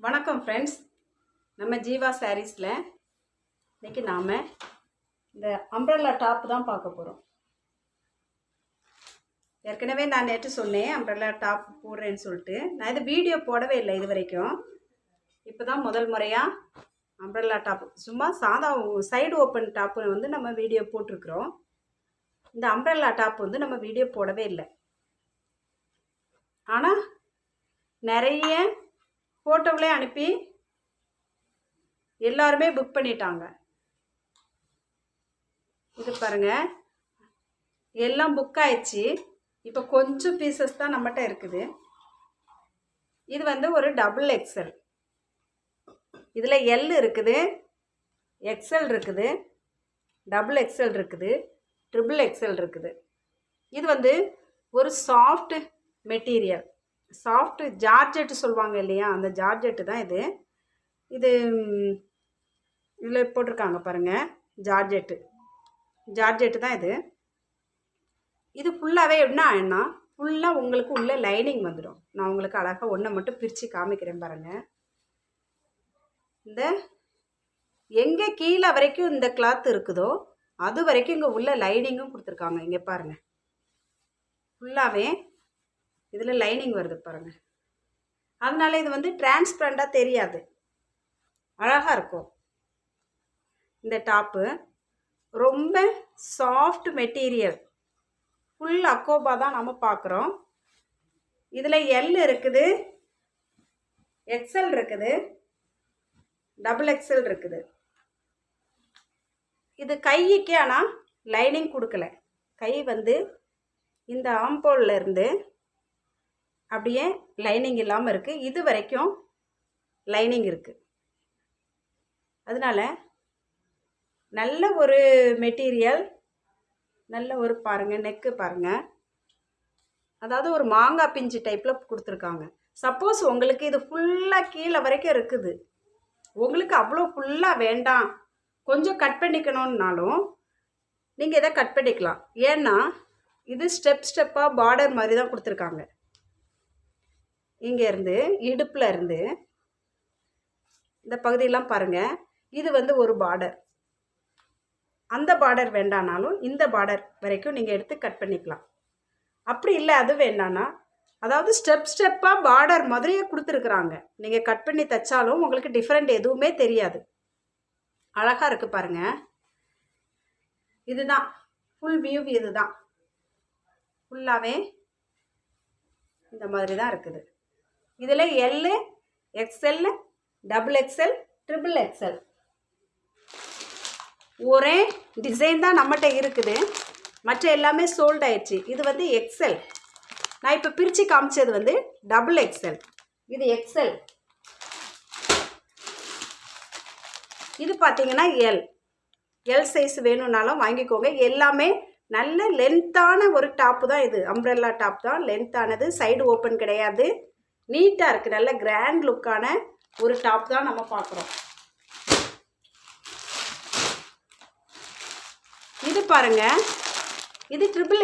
வணக்கம் ஃப்ரெண்ட்ஸ். நம்ம ஜீவா சாரீஸில் இன்றைக்கி நாம் இந்த அம்ப்ரெல்லா டாப் தான் பார்க்க போகிறோம். ஏற்கனவே நான் நேற்று சொன்னேன் அம்ப்ரெல்லா டாப் போடுறேன்னு சொல்லிட்டு. நான் இது வீடியோ போடவே இல்லை இது வரைக்கும். இப்போ தான் முதல் முறையாக அம்ப்ரெல்லா டாப் சும்மா சாதா சைடு ஓப்பன் டாப்பு வந்து நம்ம வீடியோ போட்டிருக்கிறோம். இந்த அம்ப்ரெல்லா டாப் வந்து நம்ம வீடியோ போடவே இல்லை. ஆனால் நிறைய ஃபோட்டோவிலே அனுப்பி எல்லாருமே புக் பண்ணிட்டாங்க. இது பாருங்கள், எல்லாம் புக் ஆயிடுச்சு. இப்போ கொஞ்சம் பீசஸ் தான் நம்மகிட்ட இருக்குது. இது வந்து ஒரு டபுள் எக்ஸல். இதில் எல் இருக்குது, எக்ஸல் இருக்குது, டபுள் எக்ஸல் இருக்குது, ட்ரிபிள் எக்ஸல் இருக்குது. இது வந்து ஒரு சாஃப்ட் மெட்டீரியல், சாஃப்ட் ஜார்ஜெட்டு சொல்லுவாங்க இல்லையா, அந்த ஜார்ஜெட்டு தான் இது. இது இதில் போட்டிருக்காங்க பாருங்கள், ஜார்ஜெட்டு தான் இது. இது ஃபுல்லாகவே என்ன ஃபுல்லாக உங்களுக்கு உள்ள லைனிங் வந்துடும். நான் உங்களுக்கு அழகாக ஒன்றை மட்டும் பிரித்து காமிக்கிறேன் பாருங்கள். இந்த எங்கே கீழே வரைக்கும் இந்த கிளாத் இருக்குதோ அது வரைக்கும் இங்கே உள்ள லைனிங்கும் கொடுத்துருக்காங்க. இங்கே பாருங்கள், ஃபுல்லாகவே இதில் லைனிங் வருது பாருங்கள். அதனால இது வந்து டிரான்ஸ்பரண்டாக தெரியாது, அழகாக இருக்கும். இந்த டாப்பு ரொம்ப சாஃப்ட் மெட்டீரியல், ஃபுல் அக்கோபா தான் நம்ம பார்க்குறோம். இதில் எல் இருக்குது, எக்ஸல் இருக்குது, டபுள் எக்ஸல் இருக்குது. இது கைக்கு ஆனால் லைனிங் கொடுக்கல. கை வந்து இந்த ஆம்போல்ல இருந்து அப்படியே லைனிங் இல்லாமல் இருக்குது. இது வரைக்கும் லைனிங் இருக்குது. அதனால் நல்ல ஒரு மெட்டீரியல், நல்ல ஒரு பாருங்கள், நெக்கு பாருங்கள், அதாவது ஒரு மாங்காய் பிஞ்சு டைப்பில் கொடுத்துருக்காங்க. சப்போஸ் உங்களுக்கு இது ஃபுல்லாக கீழே வரைக்கும் இருக்குது, உங்களுக்கு அவ்வளோ ஃபுல்லாக வேண்டாம், கொஞ்சம் கட் பண்ணிக்கணுன்னாலும் நீங்கள் இதை கட் பண்ணிக்கலாம். ஏன்னா இது ஸ்டெப்பாக பார்டர் மாதிரி தான் கொடுத்துருக்காங்க. இங்கேருந்து இடுப்பில் இருந்து இந்த பகுதியெல்லாம் பாருங்கள், இது வந்து ஒரு பார்டர். அந்த பார்டர் வேண்டானாலும் இந்த பார்டர் வரைக்கும் நீங்கள் எடுத்து கட் பண்ணிக்கலாம். அப்படி இல்லை அது வேண்டானா, அதாவது ஸ்டெப்பாக பார்டர் மாதிரியே கொடுத்துருக்குறாங்க. நீங்கள் கட் பண்ணி தைச்சாலும் உங்களுக்கு டிஃப்ரெண்ட் எதுவுமே தெரியாது. அழகாக இருக்குது பாருங்கள். இதுதான் ஃபுல் வியூ, இதுதான் ஃபுல்லாகவே இந்த மாதிரி தான் இருக்குது. இதில் L, XL, double XL, triple XL ஒரே டிசைன் தான் நம்மகிட்ட இருக்குது. மற்ற எல்லாமே சோல்ட் ஆயிடுச்சு. இது வந்து எக்ஸ்எல். நான் இப்போ பிரித்து காமிச்சது வந்து டபுள் எக்ஸ்எல். இது எக்ஸ்எல். இது பார்த்தீங்கன்னா எல் சைஸ் வேணும்னாலும் வாங்கிக்கோங்க. எல்லாமே நல்ல லென்த்தான ஒரு டாப்பு தான் இது. அம்ப்ரெல்லா டாப் தான், லென்த்தானது, சைடு ஓப்பன் கிடையாது, நீட்டாக இருக்குது. நல்ல கிராண்ட் லுக்கான ஒரு டாப் தான் நம்ம பார்க்குறோம். இது பாருங்கள், இது ட்ரிபிள்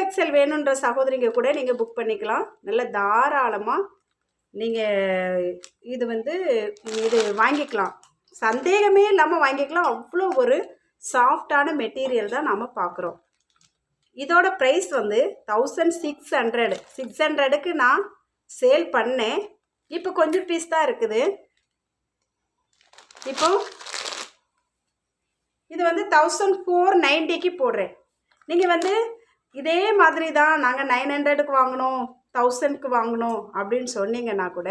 எக்ஸ்எல் வேணுன்ற சகோதரிங்க கூட நீங்கள் புக் பண்ணிக்கலாம். நல்ல தாராளமாக நீங்கள் இது வந்து இது வாங்கிக்கலாம், சந்தேகமே இல்லாமல் வாங்கிக்கலாம். அவ்வளோ ஒரு சாஃப்டான மெட்டீரியல் தான் நம்ம பார்க்குறோம். இதோட ப்ரைஸ் வந்து 1600. நான் சேல் பண்ணேன். இப்போ கொஞ்சம் பீஸ் தான் இருக்குது. இப்போ இது வந்து 1490 போடுறேன். நீங்கள் வந்து இதே மாதிரி தான் நாங்கள் 900 வாங்கினோம், 1000 வாங்கினோம் அப்படின்னு சொன்னீங்கன்னா கூட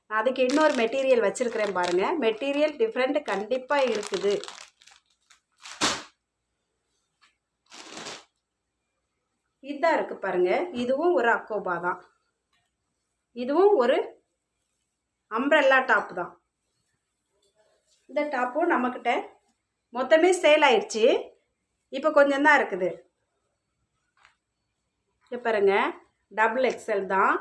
நான் அதுக்கு இன்னொரு மெட்டீரியல் வச்சுருக்கிறேன் பாருங்கள். மெட்டீரியல் டிஃப்ரெண்ட் கண்டிப்பாக இருக்குது. இதுதான் இருக்குது பாருங்கள். இதுவும் ஒரு அக்கோபா தான், இதுவும் ஒரு அம்ப்ரெல்லா டாப் தான். இந்த டாப்பும் நம்மக்கிட்ட மொத்தமே சேல் ஆயிடுச்சு. இப்போ கொஞ்சம் தான் இருக்குது. இப்போ பாருங்கள், டபுள் எக்ஸ்எல் தான்.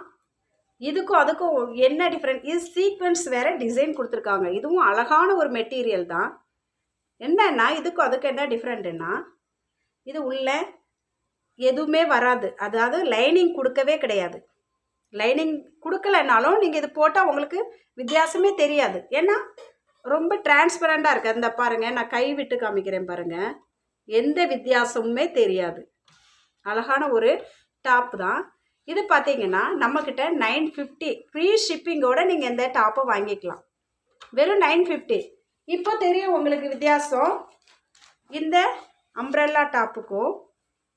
இதுக்கும் அதுக்கும் என்ன டிஃப்ரெண்ட், இது சீக்வென்ஸ் வேறு டிசைன் கொடுத்துருக்காங்க. இதுவும் அழகான ஒரு மெட்டீரியல் தான். என்னன்னா இதுக்கும் அதுக்கு என்ன டிஃப்ரெண்ட்டுன்னா, இது உள்ள எதுவுமே வராது, அதாவது லைனிங் கொடுக்கவே கிடையாது. லைனிங் கொடுக்கலனாலும் நீங்கள் இது போட்டால் உங்களுக்கு வித்தியாசமே தெரியாது. ஏன்னா ரொம்ப டிரான்ஸ்பரண்டாக இருக்குது. அந்த பாருங்கள், நான் கை விட்டு காமிக்கிறேன் பாருங்கள், எந்த வித்தியாசமுமே தெரியாது. அழகான ஒரு டாப் தான் இது. பார்த்தீங்கன்னா நம்மக்கிட்ட 950 ஃப்ரீ ஷிப்பிங்கோடு நீங்கள் இந்த டாப்பை வாங்கிக்கலாம். வெறும் 950. இப்போ தெரியும் உங்களுக்கு வித்தியாசம். இந்த அம்ப்ரெல்லா டாப்புக்கும்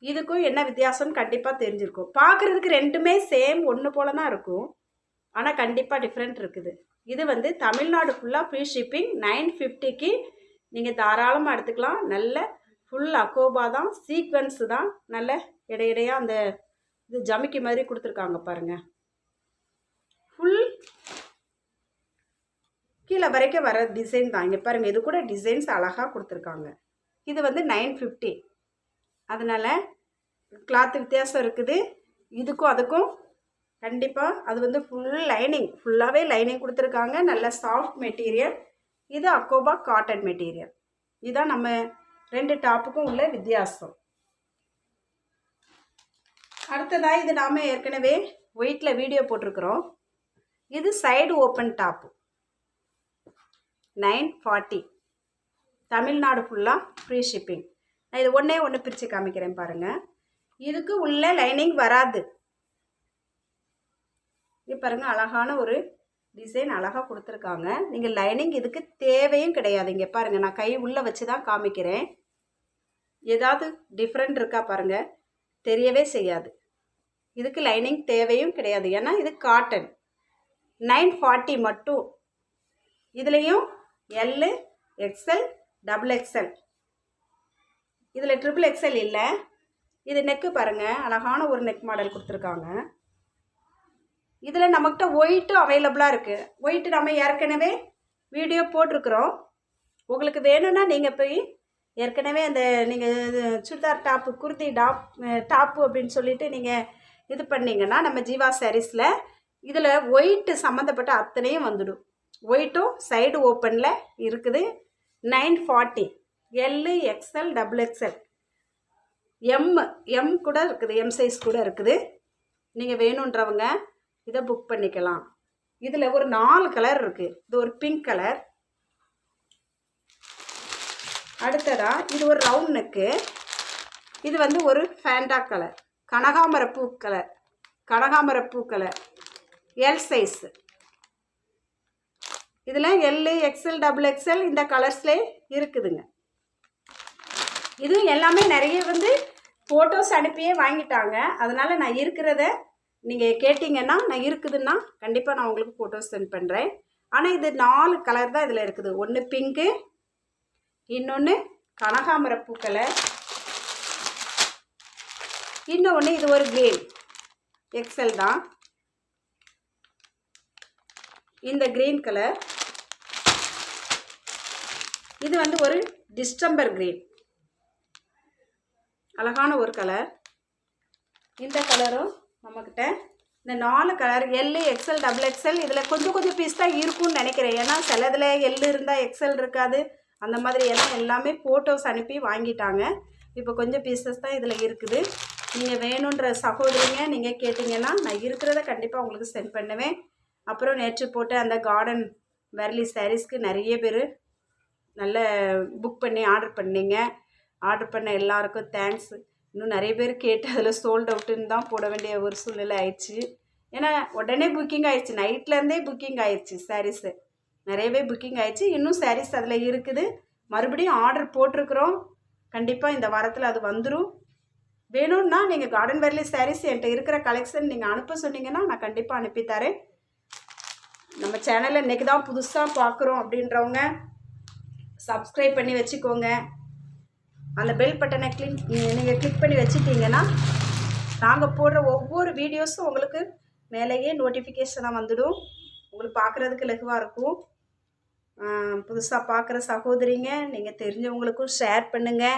இதுக்கும் என்ன வித்தியாசம்னு கண்டிப்பாக தெரிஞ்சிருக்கும். பார்க்குறதுக்கு ரெண்டுமே சேம் ஒன்று போல தான் இருக்கும், ஆனால் கண்டிப்பாக டிஃப்ரெண்ட் இருக்குது. இது வந்து தமிழ்நாடு ஃபுல்லாக ஃப்ரீ ஷிப்பிங். 950க்கு நீங்கள் தாராளமாக எடுத்துக்கலாம். நல்ல ஃபுல் அக்கோபா தான், சீக்வன்ஸு தான், நல்ல இடையிடையாக அந்த இது ஜமிக்கி மாதிரி கொடுத்துருக்காங்க பாருங்கள். ஃபுல் கீழே வரைக்கும் வர டிசைன் தான். இங்கே பாருங்கள், இது கூட டிசைன்ஸ் அழகாக கொடுத்துருக்காங்க. இது வந்து 950. அதனால் கிளாத்து வித்தியாசம் இருக்குது இதுக்கும் அதுக்கும். கண்டிப்பாக அது வந்து ஃபுல் லைனிங், ஃபுல்லாகவே லைனிங் கொடுத்துருக்காங்க. நல்ல சாஃப்ட் மெட்டீரியல். இது அக்கோபா காட்டன் மெட்டீரியல். இதுதான் நம்ம 2 டாப்புக்கும் உள்ள வித்தியாசம். அடுத்ததாக இது நாம் ஏற்கனவே ஒயிட்டில் வீடியோ போட்டிருக்கிறோம். இது சைடு ஓப்பன் டாப்பு 940. தமிழ்நாடு ஃபுல்லாக ஃப்ரீ ஷிப்பிங். நான் இது ஒன்று பிரித்து காமிக்கிறேன் பாருங்கள். இதுக்கு உள்ள லைனிங் வராது. இது பாருங்கள், அழகான ஒரு டிசைன் அழகாக கொடுத்துருக்காங்க. நீங்கள் லைனிங் இதுக்கு தேவையும் கிடையாது. இங்கே பாருங்கள், நான் கை உள்ளே வச்சு தான் காமிக்கிறேன். ஏதாவது டிஃப்ரெண்ட் இருக்கா பாருங்கள், தெரியவே செய்யாது. இதுக்கு லைனிங் தேவையும் கிடையாது, ஏன்னா இது காட்டன். 940 மட்டும். இதுலேயும் L, XL, XXL. இதில் XXL இல்லை. இது நெக்கு பாருங்கள், அழகான ஒரு நெக் மாடல் கொடுத்துருக்காங்க. இதில் நம்மக்கிட்ட ஒயிட்டும் அவைலபிளாக இருக்குது. ஒயிட்டு நம்ம ஏற்கனவே வீடியோ போட்டிருக்கிறோம். உங்களுக்கு வேணும்னா நீங்கள் போய் ஏற்கனவே அந்த நீங்கள் சுடிதார் டாப்பு, குர்த்தி டாப்பு அப்படின்னு சொல்லிட்டு நீங்கள் இது பண்ணிங்கன்னா நம்ம ஜீவா சாரீஸில் இதில் ஒயிட்டு சம்மந்தப்பட்ட அத்தனையும் வந்துடும். ஒயிட்டும் சைடு ஓப்பனில் இருக்குது. 940. L, XL, XXL, M கூட இருக்குது, M சைஸ் கூட இருக்குது. நீங்கள் வேணுன்றவங்க இதை புக் பண்ணிக்கலாம். இதில் ஒரு 4 கலர் இருக்குது. இது ஒரு பிங்க் கலர். அடுத்ததாக இது ஒரு ரவுண்ட் நெக்கு. இது வந்து ஒரு ஃபேண்டா கலர், கனகாமரப்பூ கலர், எல் சைஸு. இதில் L, XL, XXL இந்த கலர்ஸ்லேயே இருக்குதுங்க. இது எல்லாமே நிறைய வந்து ஃபோட்டோஸ் அனுப்பியே வாங்கிட்டாங்க. அதனால் நான் இருக்கிறத நீங்கள் கேட்டிங்கன்னா, நான் இருக்குதுன்னா கண்டிப்பாக நான் உங்களுக்கு ஃபோட்டோஸ் சென்ட் பண்ணுறேன். ஆனால் இது 4 கலர் தான் இதில் இருக்குது. ஒன்று பிங்க்கு, இன்னொன்று கனகாமரப்பூ கலர், இன்னொன்று இது ஒரு க்ரீன். XL தான் இந்த க்ரீன் கலர். இது வந்து ஒரு டிஸ்டம்பர் க்ரீன், அழகான ஒரு கலர். இந்த கலரும் நம்மக்கிட்ட இந்த 4 கலர் L, XL, XXL. இதில் கொஞ்சம் பீஸ் தான் இருக்கும்னு நினைக்கிறேன். ஏன்னா சிலதில் L இருந்தால் XL இருக்காது. அந்த மாதிரி எல்லாமே ஃபோட்டோஸ் அனுப்பி வாங்கிட்டாங்க. இப்போ கொஞ்சம் பீசஸ் தான் இதில் இருக்குது. நீங்கள் வேணுன்ற சகோதரிங்க நீங்கள் கேட்டிங்கன்னா நான் இருக்கிறத கண்டிப்பாக உங்களுக்கு சென்ட் பண்ணுவேன். அப்புறம் நேற்று போட்ட அந்த கார்டன் வெர்லி சாரீஸ்க்கு நிறைய பேர் நல்ல புக் பண்ணி ஆர்டர் பண்ணிங்க. ஆர்டர் பண்ண எல்லாருக்கும் தேங்க்ஸ். இன்னும் நிறைய பேர் கேட்டு அதில் சோல்ட் அவுட்டுன்னு தான் போட வேண்டிய ஒரு சூழ்நிலை ஆயிடுச்சு. ஏன்னா உடனே புக்கிங் ஆயிடுச்சு, நைட்லேருந்தே புக்கிங் ஆயிடுச்சு. சாரீஸு நிறையவே புக்கிங் ஆயிடுச்சு. இன்னும் சாரீஸ் அதில் இருக்குது. மறுபடியும் ஆர்டர் போட்டிருக்கிறோம். கண்டிப்பாக இந்த வாரத்தில் அது வந்துடும். வேணும்னா நீங்கள் கார்டன் வெர்லி சாரீஸ் என்கிட்ட இருக்கிற கலெக்ஷன் நீங்கள் அனுப்ப சொன்னீங்கன்னா நான் கண்டிப்பாக அனுப்பித்தரேன். நம்ம சேனலில் இன்றைக்கி தான் புதுசாக பார்க்குறோம் அப்படின்றவங்க சப்ஸ்கிரைப் பண்ணி வச்சுக்கோங்க. அந்த பெல் பட்டனை நீங்கள் கிளிக் பண்ணி வச்சுட்டிங்கன்னா நாங்கள் போடுற ஒவ்வொரு வீடியோஸும் உங்களுக்கு மேலேயே நோட்டிஃபிகேஷனாக வந்துடும். உங்களுக்கு பார்க்குறதுக்கு இலகுவாக இருக்கும். புதுசாக பார்க்குற சகோதரிங்க நீங்கள் தெரிஞ்சவங்களுக்கும் ஷேர் பண்ணுங்கள்,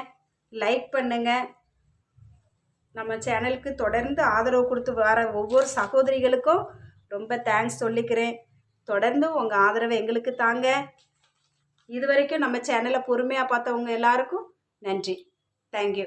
லைக் பண்ணுங்கள். நம்ம சேனலுக்கு தொடர்ந்து ஆதரவு கொடுத்து வர ஒவ்வொரு சகோதரிகளுக்கும் ரொம்ப தேங்க்ஸ் சொல்லிக்கிறேன். தொடர்ந்து உங்கள் ஆதரவை எங்களுக்கு தாங்க. இது வரைக்கும் நம்ம சேனலை பொறுமையாக பார்த்தவங்க எல்லாருக்கும் நன்றி. தேங்க்யூ.